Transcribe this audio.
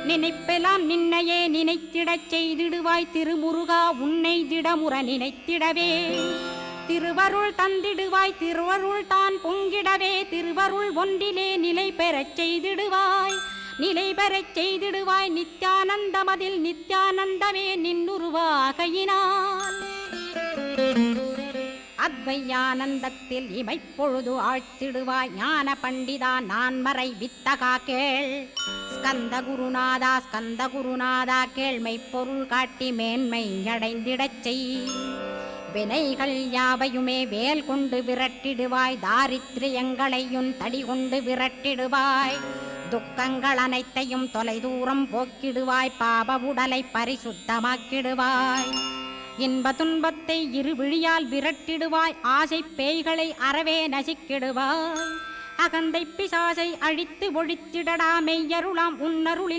நினைப்பெல்லாம் நின்னையே நினைத்திடச் செய்திடுவாய் திருமுருகா உன்னை திடமுற நினைத்திடவே திருவருள் தந்திடுவாய் திருவருள் தான் பொங்கிடவே திருவருள் ஒன்றிலே நிலை பெறச் செய்திடுவாய் நிலை பெறச் செய்திடுவாய் நித்யானந்தமதில் நித்யானந்தமே நின்னுருவாகையினால் அத்வையானந்தத்தில் இமைப்பொழுது ஆழ்த்திடுவாய் ஞான பண்டிதா நான் மறை வித்தகா கேள் ஸ்கந்த குருநாதா கேள்மை பொருள் காட்டி மேன்மை அடைந்திடச் செய் வினைகள் யாவையுமே வேல் கொண்டு விரட்டிடுவாய் தாரித்ரியங்களையும் தடி கொண்டு விரட்டிடுவாய் துக்கங்கள் அனைத்தையும் தொலைதூரம் போக்கிடுவாய் பாப உடலை பரிசுத்தமாக்கிடுவாய் இன்ப துன்பத்தை இருவிழியால் விரட்டிடுவாய் ஆசை பேய்களை அறவே நசிக்கிடுவாய் அகந்தை பிசாசை அழித்து ஒழித்திடடா மெய்யருளாம் உன்னருளில்